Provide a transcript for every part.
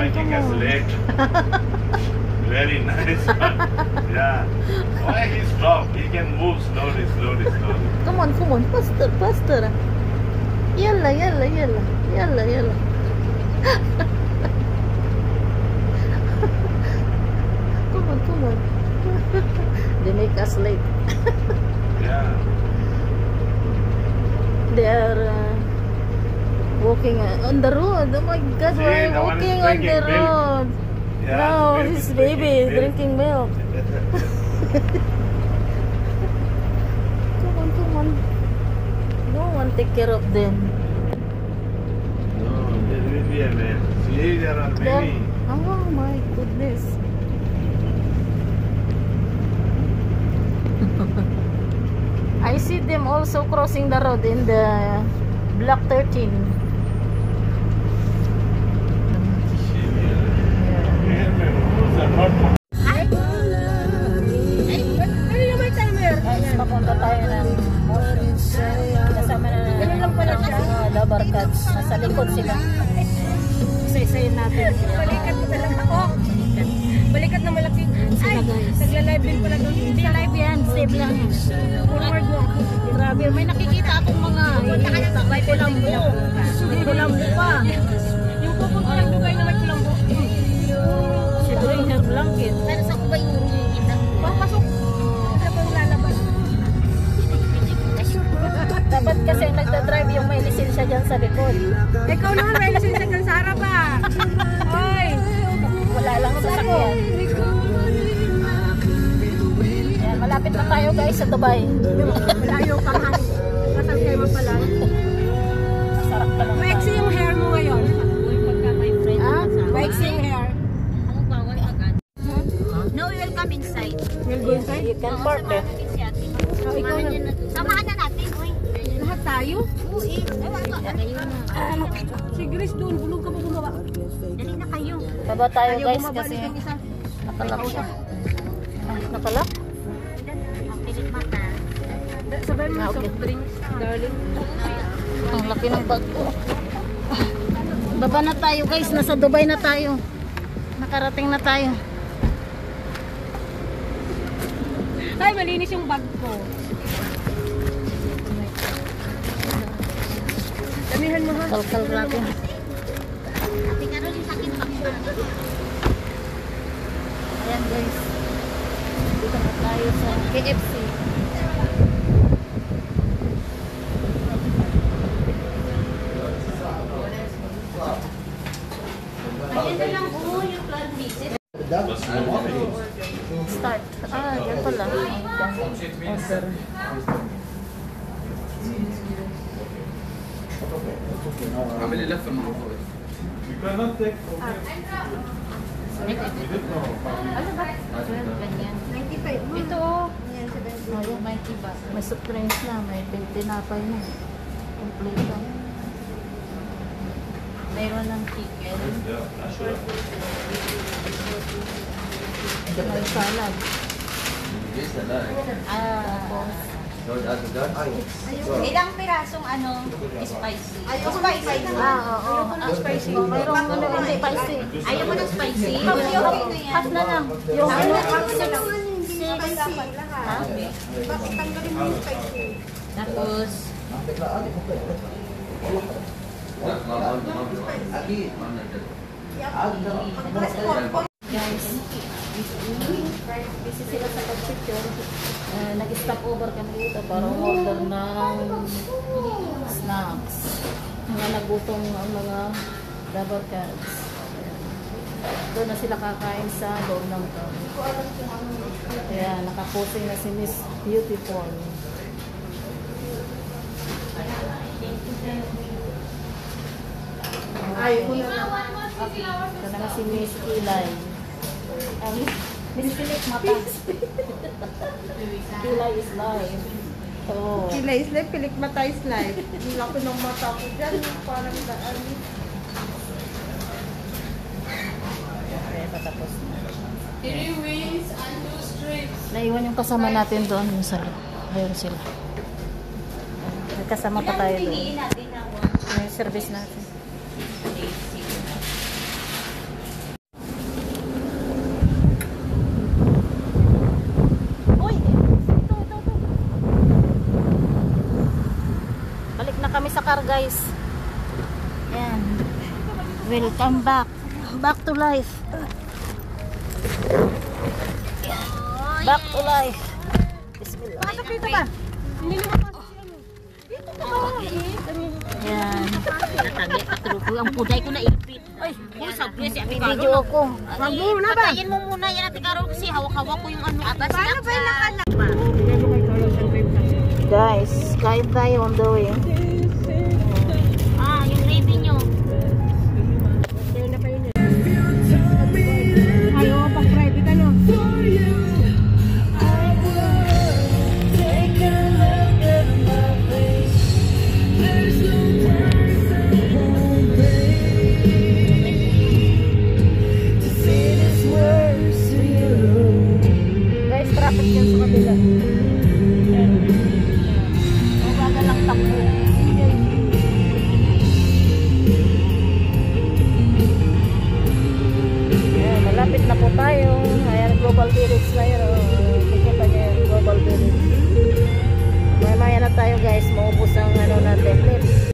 making us late. Very nice. Yeah. Why he stop? He can move slowly. Come on, faster. Yalla. Come on. They make us late. Yeah. They are walking on the road. Oh my God, See, why the one is walking on the drinking milk. road? Yeah, No, the his baby baby is drinking milk. Come on. No one take care of them. No, there will be a man. See, there are many. Oh my goodness. I see them also crossing the road in the block 13. Papunta tayo ng kasama na Labarcats. Nasa likod sila. Isa-isayin natin. Balikat na lang ako. Balikat na malaki. Ay, nagla-live din pala doon. Hindi live yan. Save lang yan. Forward mo ako. Grabe. May nakikita akong mga may kulambo. May kulambo pa. Yung pupunta ng Dubai na may kulambo. Siguro yung blanket. Pero sa Dubai yung kita. Papasok. Habang lalabas. Dapat kasi nagda-drive yung may lisensya dyan sa likod. Ikaw naman may lisensya dyan sa harap ah. Oy. Wala lang sasakyan. Yan, malapit na tayo guys sa Dubai. Malayo pa nga. Masal kayo mo pala. Sarap pa lang. Maiksi yung hair mo ngayon. Ah? Maiksi yung hair. No, we will come inside. We'll go inside. You can park eh. Oh, ikaw na. Samahan na natin, uy. Lahat tayo? Oo, eh. Si Grace doon. Bulong ka pa bumaba. Dali na kayo. Baba tayo Ayaw guys bumaba kasi nitong isa. nakalak siya. Ah, nakalak? Ang pilit mata. Sabay mo Ah, okay. soft drinks, darling. Ang laki ng bag ko. Baba na tayo guys. Nasa Dubai na tayo. Nakarating na tayo. Ay, malinis yung bag ko. Damihan mo ha. Kalkal natin. Ate Caroline, sa akin pa. Ayan guys. Dito na tayo sa KFC. Ayun na lang po yung plan visit. Start. Ah, yan pala. Order. عملي لفه مع بعض. You cannot take from here. Ano ba? Ganyan. 95. Ito oh. Oh, yung may iba. May soft drinks na. May tinapay na. Kompleto. Mayroon ng chicken. Yeah, sure. May salad. ليش لا؟ Tapos, Ilang pirasong spicy? Spicy. oo. Spicy. Mayroong hindi spicy. Ayaw mo ng spicy? Half na lang. Yung Tapos, guys, busy sila sa pag-picture. Nag-stop over kami dito para order ng snacks. Mga nagutom ang mga double cards. Doon na sila kakain sa loob ng town. Kaya nakaposing na si Miss Beautiful. Ay, ito na nga si Miss Kilay. Miss Philip Mata. Kilay is live. Oh. Kilay is live, pilik mata is live. Yung laki ng mata ko dyan, parang daan. Okay, patapos na. 3 wings and 2 strips. Naiwan yung kasama natin doon. Yung sala. Ayun sila. May kasama pa tayo doon. piliin natin na May service natin. Balik na kami sa car, guys. Yan. Welcome back. Back to life. Back to life. Bismillah. Pasok dito ba? Hindi naman pasok si ano. Dito ka ba? Yan. Natagi, patulog ko. Ang puday ko na ipit. Ay, sabi si Ate Carol. Video ko. Wag mo na ba? Patayin mo muna yan, Ate Carol, kasi hawak-hawak ko yung ano. Paano ba yung nakanak? Guys, kahit tayo on the way. Ah, yung baby nyo. Kaya na kayo niya. Ayaw pang private ano? Guys, traffic yan sa kabila. Mabagal lang takbo. Ayan, malapit na po tayo. Ayan, Global Village na yun. Kikita niyo yung Global Village. Maya na tayo, guys. Maubos ang ano natin. Let's.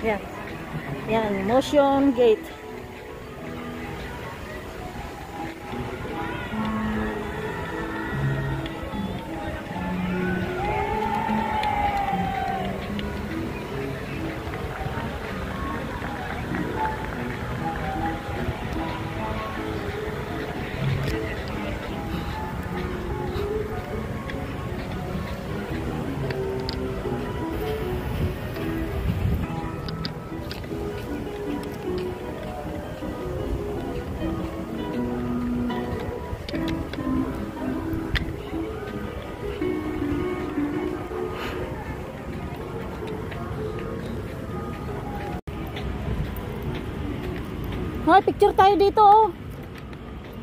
Yan. Yan, Motion Gate. Ha, picture tayo dito, oh.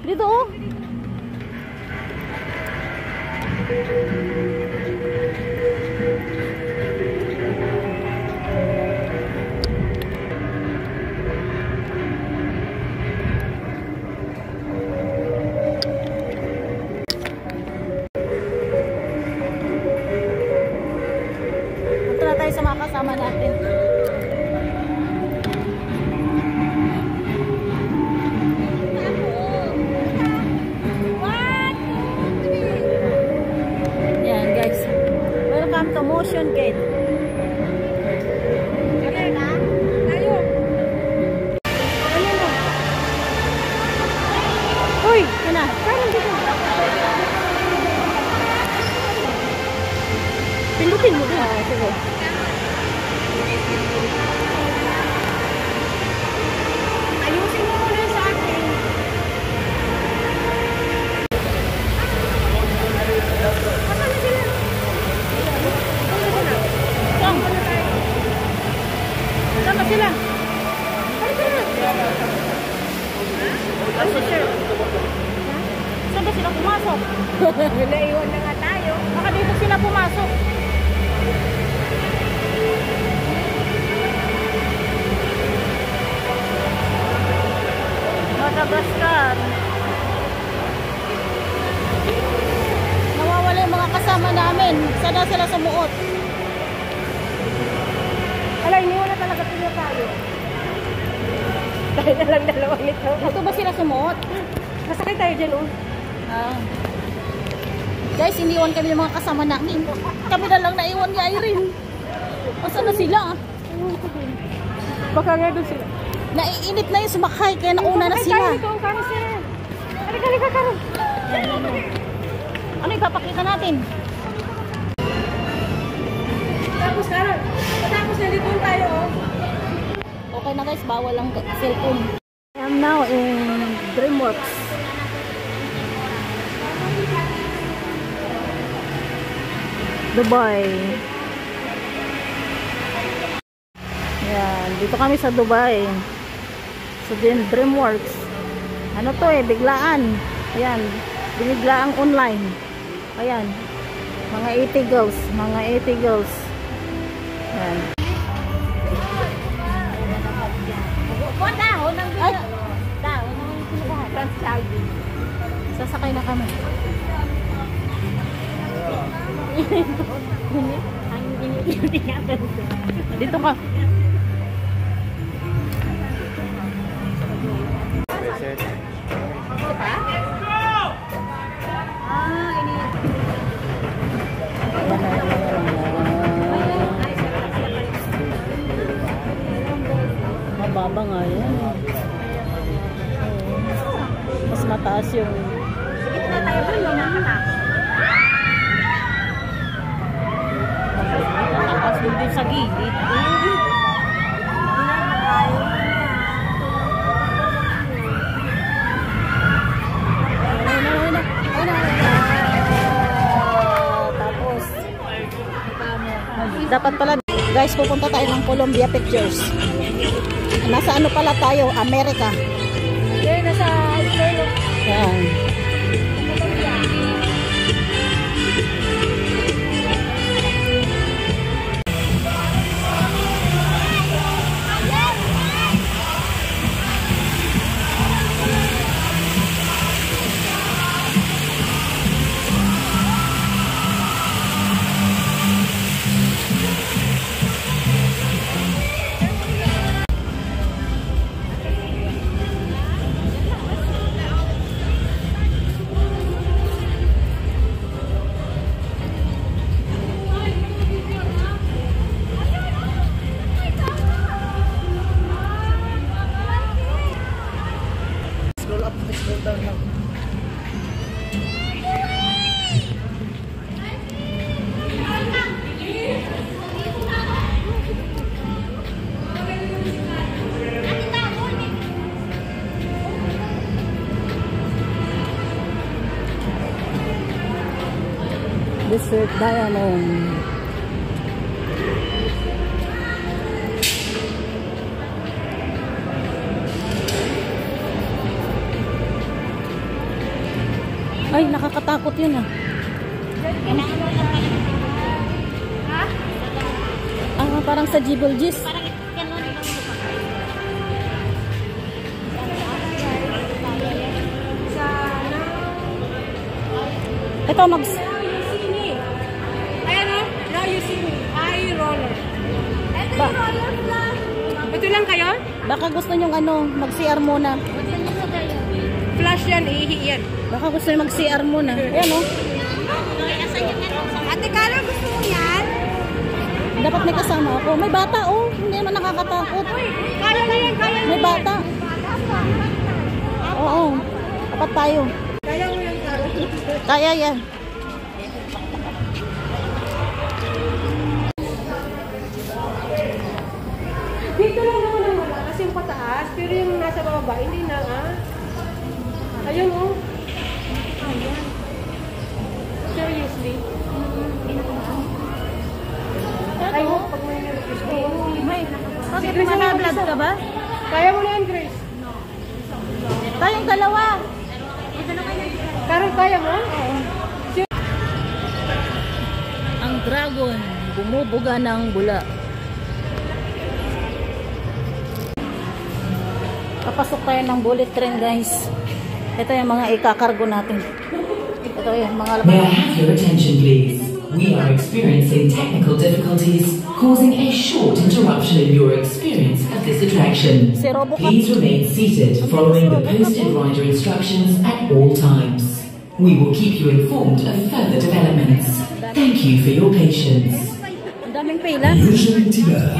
Dito, oh. Punta na tayo sa mga kasama natin. Yan, guys. Welcome to Motion Gate. Tayo. Ano na? Uy, yan na. Parang dito. Pindutin mo din. Sige. Ayusin mo muna sa akin. Kasama sila. Sama sila. Saan ba sila pumasok? Naiwan na nga tayo. Baka dito sila pumasok. Madagascar. Nawawala yung mga kasama namin. Sana sila sumuot. Ala, iniwan na talaga sila tayo. Tayo na lang dalawa nito. Ito ba sila sumuot? Masakay tayo dyan, oh. Ah. Guys, iniwan kami ng mga kasama namin. Kami na lang naiwan ni Irene. Asan na sila? Baka nga doon sila. Naiinip na yung sumakay, kaya nauna na sila. Ay, tayo nito, Karo sila. Halika, Karo. Ano ipapakita natin? Tapos, Karo. Tapos, nalito tayo, oh. Okay na guys, bawal ang cellphone. I am now in DreamWorks. Dubai. Yan, dito kami sa Dubai. Sa DreamWorks. Ano to eh, biglaan. Ayan, biniglaang online. Ayan, mga 80 girls. Mga 80 girls. Ayan. Ay! Dahon ng pinabahan. France Calvin. Sa Sasakay na kami. Dito ka. Mababa nga yan. Mas mataas yung mataas din sa gilid. Tapos dapat pala guys, pupunta tayo ng Columbia Pictures. Nasa ano pala tayo? Amerika. Nasa Australia. Yan. Desert Diamond. Ay, nakakatakot yun ah. Parang sa Gibolgis. Ito mag... Ayan o, now you see me. Eye roller. Ito lang kayo? Baka gusto nyong ano, mag-CR muna. Flash yan, ihi yan. Baka gusto nyong mag-CR muna. Ayan o. Ate Carol, gusto mo yan? Dapat may kasama ako. May bata oh. Hindi naman nakakatakot. Kaya na yan, kaya na May bata. Oo. Dapat tayo. Kaya mo yan, Carol. Kaya yan. Dito lang naman ang wala kasi yung pataas, pero yung nasa baba, hindi na ah. Ayun oh. Ayan. Seriously. Ay, oh, pag may gusto. May. Bakit manablad ka ba? Kaya mo na yan, Grace. Tayong dalawa. Carol, kaya mo? Ang dragon, bumubuga ng bula. Papasok tayo ng bullet train guys. Ito yung mga ikakargo natin. Ito yung mga May I have your attention please? We are experiencing technical difficulties causing a short interruption in your experience of this attraction. Please remain seated following the posted rider instructions at all times. We will keep you informed of further developments. Thank you for your patience. Ang daming pila. يرجى الانتباه.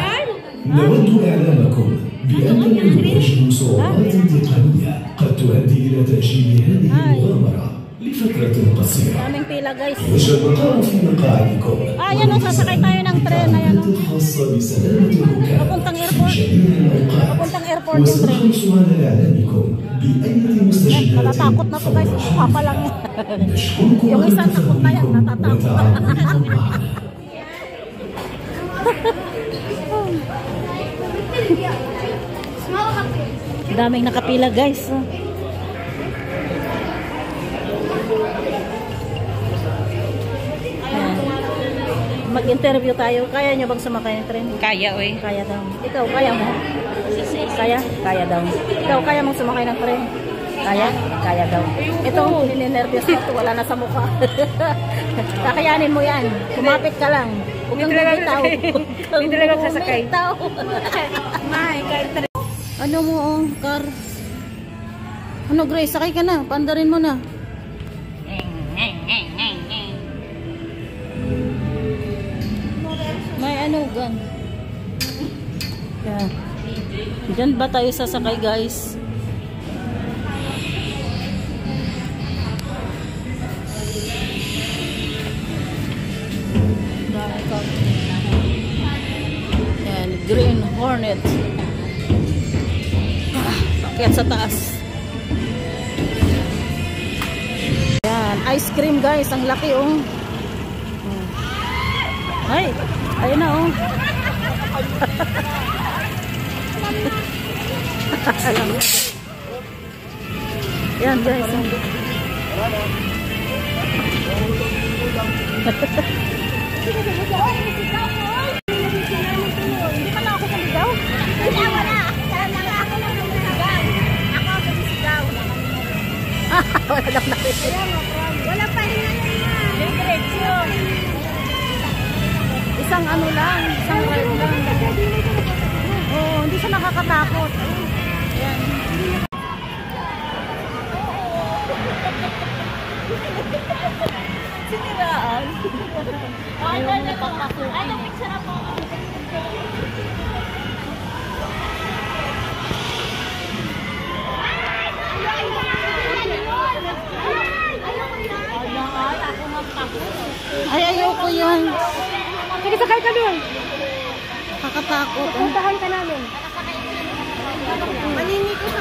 نود إعلامكم بأن يواجه صعوبات تقنية قد تؤدي إلى تأجيل هذه المغامرة لفترة قصيرة. Daming pila guys. يرجى البقاء في مقاعدكم. Ayan o, sasakay tayo ng tren. Ayan o. الخاصة بسلامة الركاب Papuntang في airport. جميع الأوقات. Papuntang airport yung tren. وسنحرص على إعلامكم بأي مستجدات Natatakot na to guys. Mukha pa lang. نشكركم Yung على isang takot na yan. تفاعلكم Natatakot. وتعاونكم معنا. Daming nakapila guys. Mag-interview tayo. Kaya nyo bang sumakay ng tren? Kaya, oy. Kaya daw. Ikaw, kaya mo? Kaya? Kaya daw. Ikaw, kaya mong sumakay ng tren? Kaya? Kaya daw. Ito, ninenervyos na ito. Wala na sa mukha. Kakayanin mo yan. Kumapit ka lang. Huwag kang bumitaw. Hindi talaga sasakay. Ano mo, car? Ano, Grace? Sakay ka na. Pandarin mo na. May ano, gan. Yan. Diyan ba tayo sasakay, guys? Yan, Green Hornet. Akyat sa taas. Yan, ice cream, guys. Ang laki, oh. Ay, ayun na, oh. Yan, guys. Hindi pa na ako sumigaw. Wala. Kaya lang ako lang sumigaw. Ako sumisigaw. Wala lang na. Wala pa rin naman. Diretso. Isang ano lang, isang ride lang. Oo, hindi siya nakakatakot. Yan. Siniraan. Ayaw mo papasok. Ano, picture ako. Ay, ayoko yan. Sige, sakay ka doon. Kakatakot. Puntahan ka namin. Maniniko sa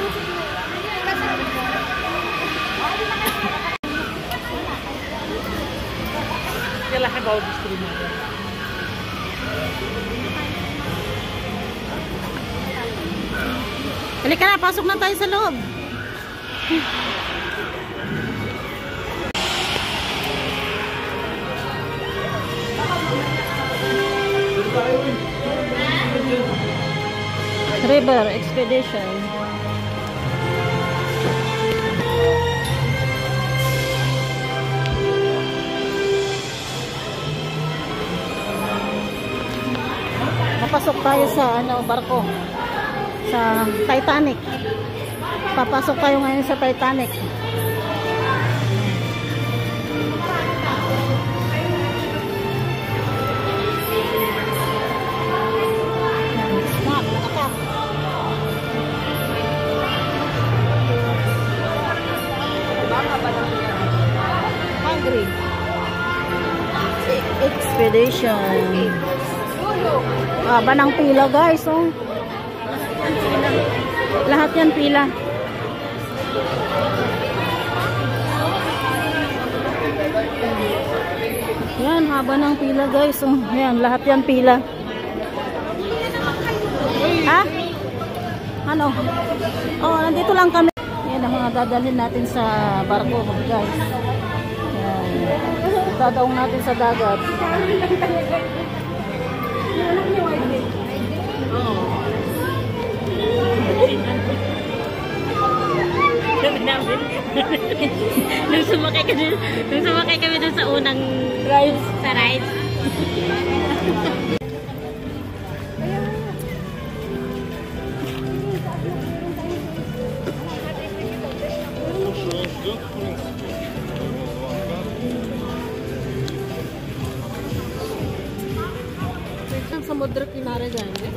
Halika na, pasok na tayo sa loob. River Expedition. Papasok tayo sa barko. Sa Titanic. Papasok tayo ngayon sa Titanic. Hungry Expedition. Haba ng pila, guys, oh. Lahat yan pila. Yan, haba ng pila, guys, oh. Yan, lahat yan pila. Ha? Ano? Oh, nandito lang kami. Yan ang mga dadalhin natin sa barko, guys. Yan. Dadaong natin sa dagat. Nung sumakay kami dun sa unang ride. Sa ride. समुद्र किनारे जाएंगे.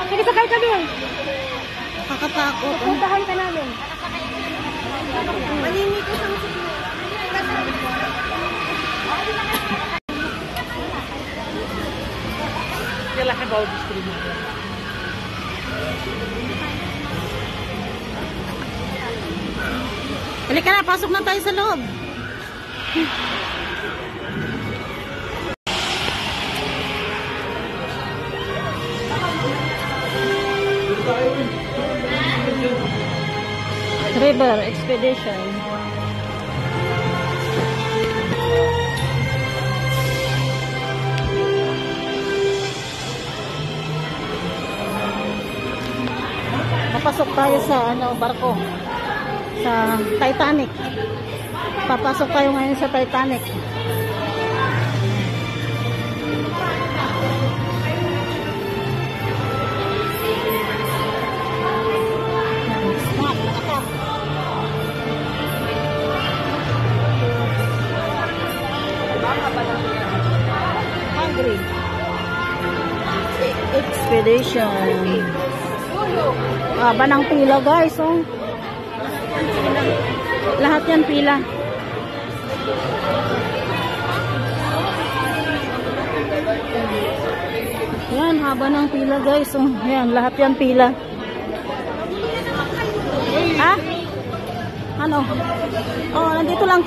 Sige, sakay ka din. Kakatakot. Puntahan ka namin. Maninito sa Halika na, pasok na tayo sa loob. River Expedition. Papasok tayo sa barko. Sa Titanic. Papasok tayo ngayon sa Titanic. Hungry Expedition. Haba ng pila guys, oh. Lahat yan pila. Yan, haba ng pila guys, oh. Yan, lahat yan pila. Ha? Ano? Oh, nandito lang ka.